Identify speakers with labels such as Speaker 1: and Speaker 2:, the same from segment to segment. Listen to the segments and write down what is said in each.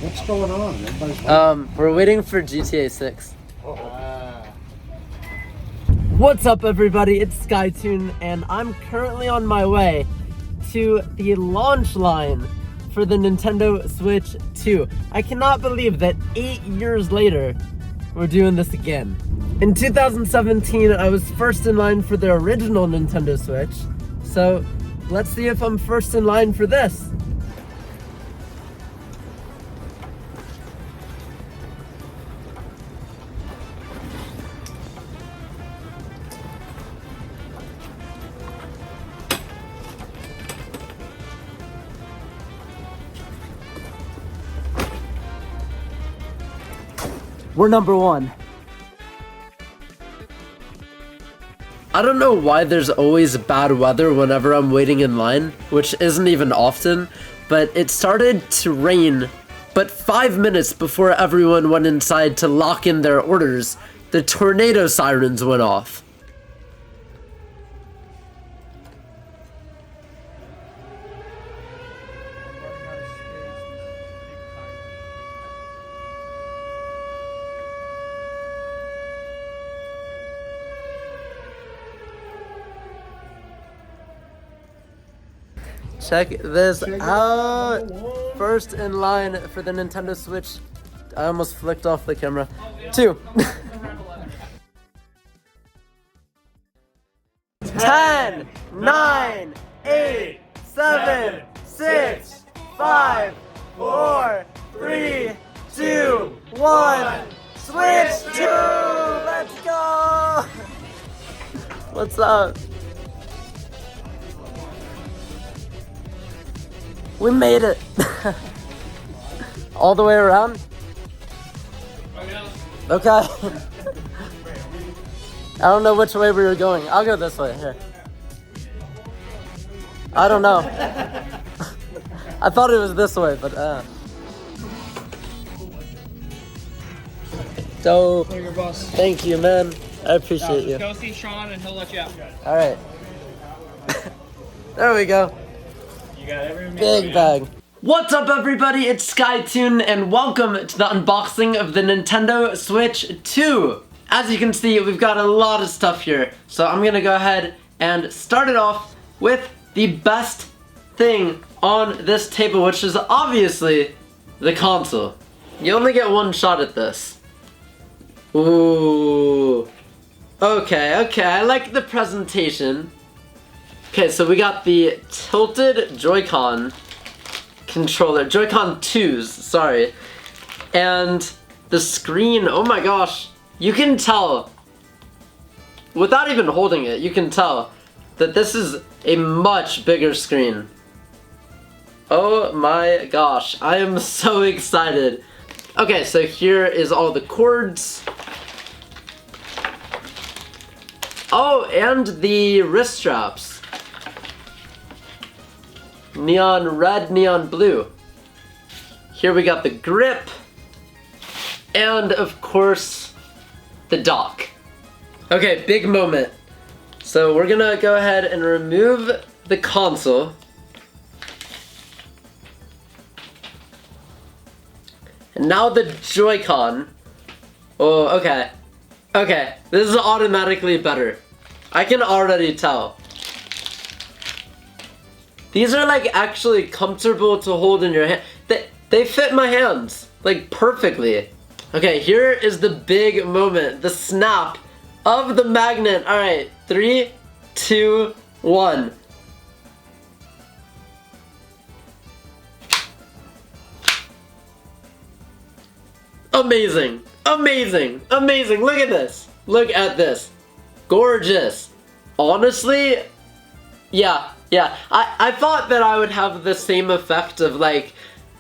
Speaker 1: What's going on? Everybody's
Speaker 2: We're waiting for GTA 6. What's up, everybody? It's SkyTune, and I'm currently on my way to the launch line for the Nintendo Switch 2. I cannot believe that 8 years later, we're doing this again. In 2017, I was first in line for the original Nintendo Switch, so let's see if I'm first in line for this. We're number one. I don't know why there's always bad weather whenever I'm waiting in line, which isn't even often, but it started to rain, but 5 minutes before everyone went inside to lock in their orders, the tornado sirens went off. Check this out! First in line for the Nintendo Switch. I almost flicked off the camera. 2. 10, 9, 8, 7, 6, 5, 4, 3, 2, 1. Switch 2! Let's go! What's up? We made it! All the way around? Okay. I don't know which way we were going. I'll go this way. Here. I don't know. I thought it was this way, but Dope.
Speaker 3: Your boss.
Speaker 2: Thank you, man. I appreciate you.
Speaker 3: Go see Sean and he'll let you out.
Speaker 2: Alright. There we go. Big bag. What's up, everybody? It's SkyTune, and welcome to the unboxing of the Nintendo Switch 2. As you can see, we've got a lot of stuff here, so I'm gonna go ahead and start it off with the best thing on this table, which is obviously the console. You only get one shot at this. Ooh. Okay, I like the presentation. Okay, so we got the tilted Joy-Con controller, Joy-Con 2s, sorry. And the screen, oh my gosh, you can tell, without even holding it, you can tell that this is a much bigger screen. Oh my gosh, I am so excited. Okay, so here is all the cords. Oh, and the wrist straps. Neon red, neon blue. Here we got the grip. And of course, the dock. Okay, big moment. So we're gonna go ahead and remove the console. And now the Joy-Con. Oh, okay. Okay, this is automatically better. I can already tell. These are like actually comfortable to hold in your hand. They fit my hands like perfectly. Okay, here is the big moment, the snap of the magnet. All right, 3, 2, 1. Amazing, amazing, amazing. Look at this. Look at this. Gorgeous. Honestly, yeah. I thought that I would have the same effect of like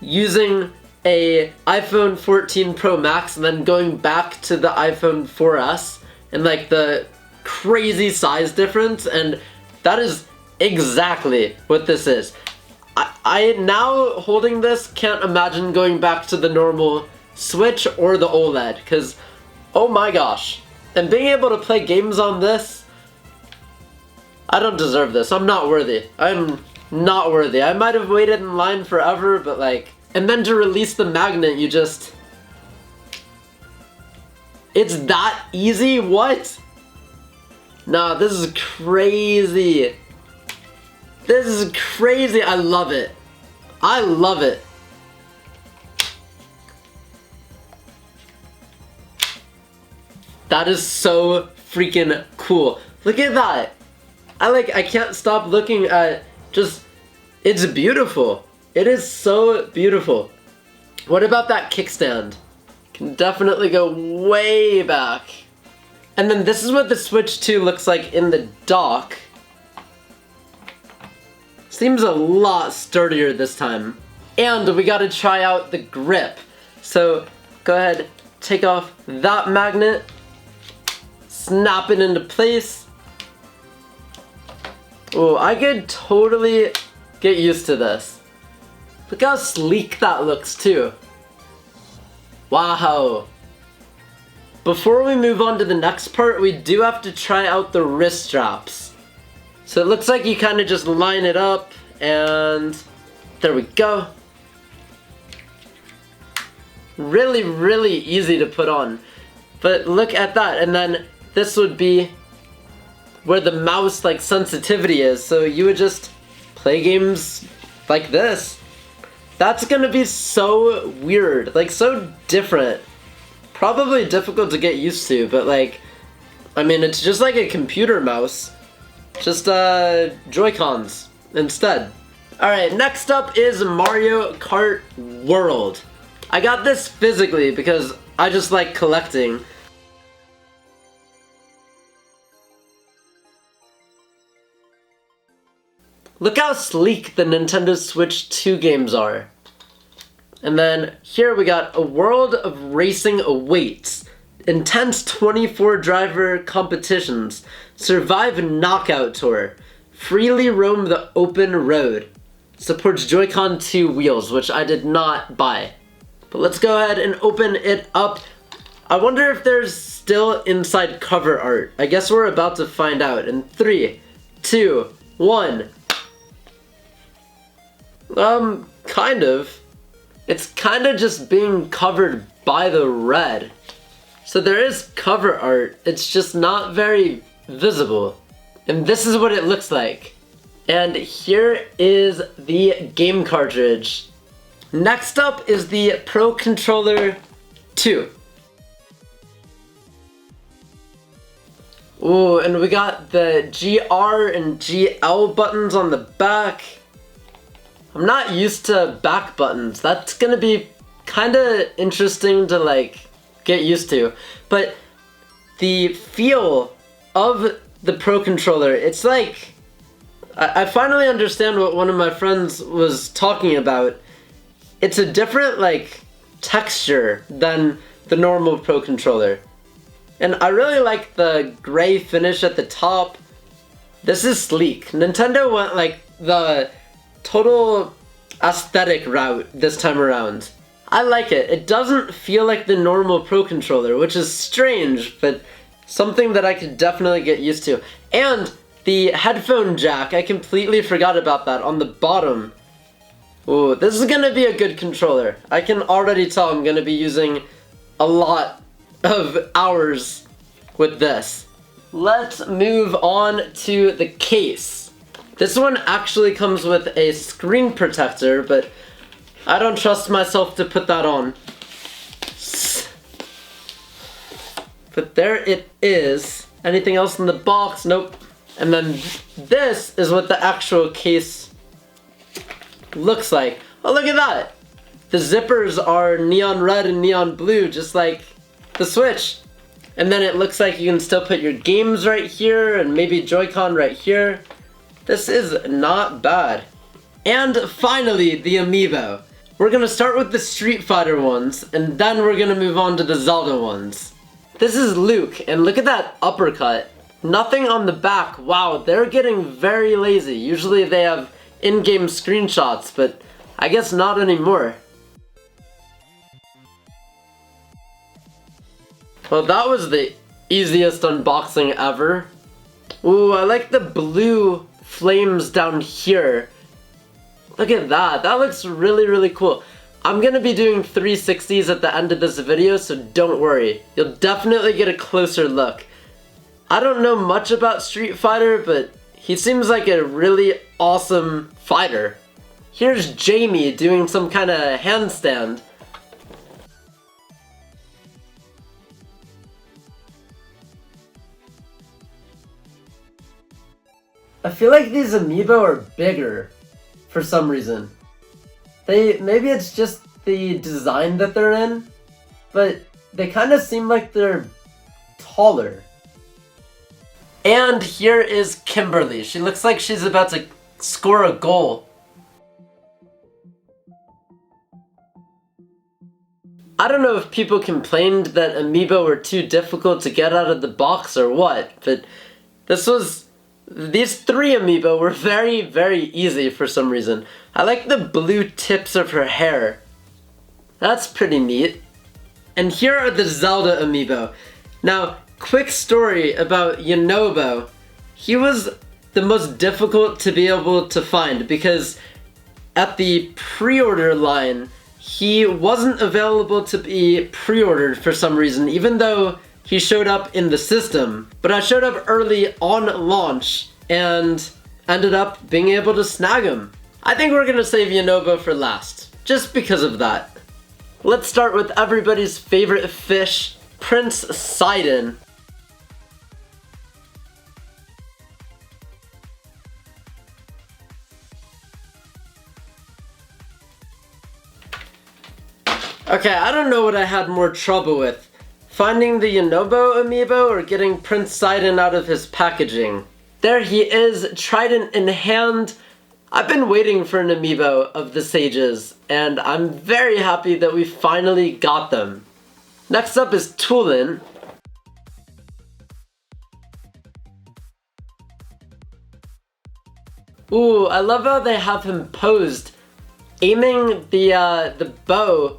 Speaker 2: using a iPhone 14 Pro Max and then going back to the iPhone 4S and like the crazy size difference, and that is exactly what this is. I now holding this can't imagine going back to the normal Switch or the OLED, because oh my gosh. And being able to play games on this, I don't deserve this. I'm not worthy. I'm not worthy. I might have waited in line forever, but like, And then to release the magnet, you just... It's that easy? What? Nah, this is crazy. This is crazy. I love it. I love it. That is so freaking cool. Look at that. I can't stop looking at just, it's beautiful. It is so beautiful. What about that kickstand? Can definitely go way back. And then this is what the Switch 2 looks like in the dock. Seems a lot sturdier this time. And we gotta try out the grip. So go ahead, take off that magnet, snap it into place. Oh, I could totally get used to this. Look how sleek that looks too. Wow. Before we move on to the next part, we do have to try out the wrist straps. So it looks like you kind of just line it up, and there we go. Really, really easy to put on. But look at that, and then this would be where the mouse like sensitivity is, so you would just play games like this. That's gonna be so weird, like so different. Probably difficult to get used to, but like, I mean, it's just like a computer mouse. Just Joy-Cons instead. Alright, next up is Mario Kart World. I got this physically because I just like collecting. Look how sleek the Nintendo Switch 2 games are. And then here we got a world of racing awaits. Intense 24 driver competitions. Survive knockout tour. Freely roam the open road. Supports Joy-Con 2 wheels, which I did not buy. But let's go ahead and open it up. I wonder if there's still inside cover art. I guess we're about to find out in 3, 2, 1. Kind of. It's kind of just being covered by the red. So there is cover art, it's just not very visible. And this is what it looks like. And here is the game cartridge. Next up is the Pro Controller 2. Ooh, and we got the GR and GL buttons on the back. I'm not used to back buttons. That's gonna be kinda interesting to like get used to. But the feel of the Pro Controller, it's like, I finally understand what one of my friends was talking about. It's a different like texture than the normal Pro Controller. And I really like the gray finish at the top. This is sleek. Nintendo went like the total aesthetic route this time around. I like it. It doesn't feel like the normal Pro Controller, which is strange, but something that I could definitely get used to. And the headphone jack, I completely forgot about that on the bottom. Ooh, this is gonna be a good controller. I can already tell I'm gonna be using a lot of hours with this. Let's move on to the case. This one actually comes with a screen protector, but I don't trust myself to put that on. But there it is. Anything else in the box? Nope. And then this is what the actual case looks like. Oh, look at that! The zippers are neon red and neon blue, just like the Switch. And then it looks like you can still put your games right here and maybe Joy-Con right here. This is not bad. And finally, the Amiibo. We're gonna start with the Street Fighter ones, and then we're gonna move on to the Zelda ones. This is Luke, and look at that uppercut. Nothing on the back. Wow, they're getting very lazy. Usually they have in-game screenshots, but I guess not anymore. Well, that was the easiest unboxing ever. Ooh, I like the blue flames down here. Look at that. That looks really, really cool. I'm gonna be doing 360s at the end of this video, so don't worry. You'll definitely get a closer look. I don't know much about Street Fighter, but he seems like a really awesome fighter. Here's Jamie doing some kind of handstand. I feel like these Amiibo are bigger for some reason. Maybe it's just the design that they're in, but they kind of seem like they're taller. And here is Kimberly. She looks like she's about to score a goal. I don't know if people complained that Amiibo were too difficult to get out of the box or what, but these three Amiibo were very, very easy for some reason. I like the blue tips of her hair. That's pretty neat. And here are the Zelda Amiibo. Now, quick story about Yonobo. He was the most difficult to be able to find because at the pre-order line, he wasn't available to be pre-ordered for some reason, even though he showed up in the system. But I showed up early on launch and ended up being able to snag him. I think we're gonna save Yonobo for last, just because of that. Let's start with everybody's favorite fish, Prince Sidon. Okay, I don't know what I had more trouble with. Finding the Yonobo Amiibo or getting Prince Sidon out of his packaging. There he is, trident in hand. I've been waiting for an Amiibo of the Sages, and I'm very happy that we finally got them. Next up is Tulin. Ooh, I love how they have him posed, aiming the bow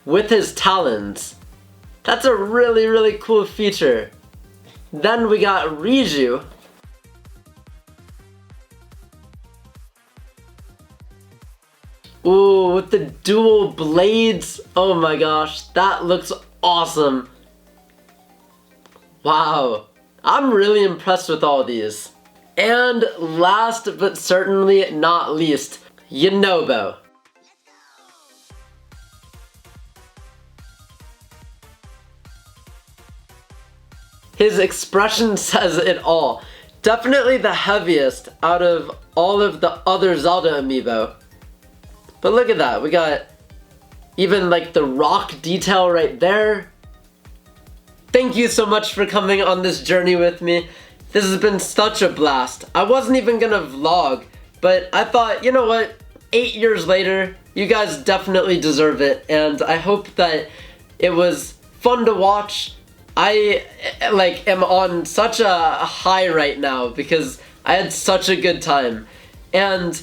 Speaker 2: with his talons. That's a really, really cool feature. Then we got Riju. Ooh, with the dual blades. Oh my gosh, that looks awesome. Wow, I'm really impressed with all these. And last but certainly not least, Yonobo. His expression says it all. Definitely the heaviest out of all of the other Zelda Amiibo. But look at that, we got even like the rock detail right there. Thank you so much for coming on this journey with me. This has been such a blast. I wasn't even gonna vlog, but I thought, you know what? 8 years later, you guys definitely deserve it, and I hope that it was fun to watch. I am on such a high right now because I had such a good time, and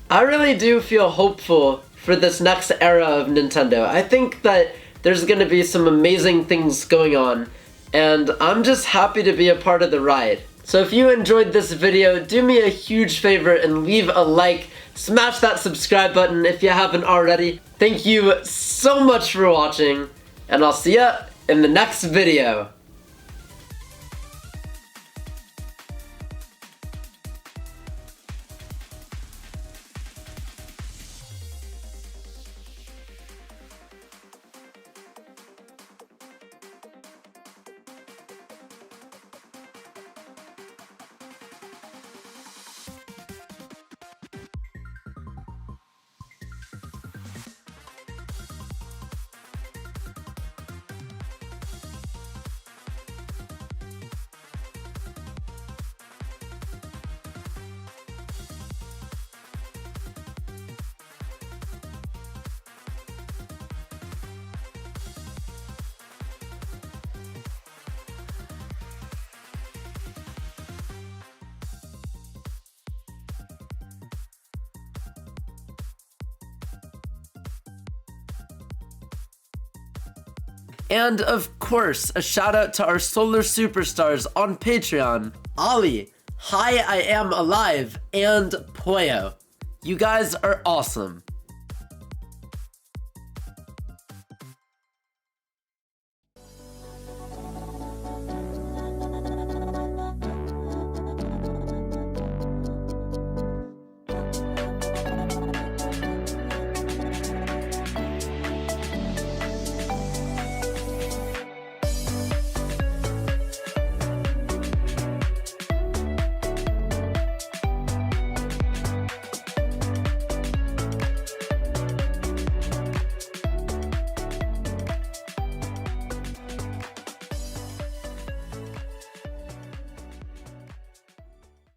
Speaker 2: I really do feel hopeful for this next era of Nintendo. I think that there's gonna be some amazing things going on, and I'm just happy to be a part of the ride. So if you enjoyed this video, do me a huge favor and leave a like, smash that subscribe button if you haven't already. Thank you so much for watching, and I'll see ya in the next video. And of course, a shout out to our solar superstars on Patreon, Ollie, Hi I Am Alive, and Poyo. You guys are awesome.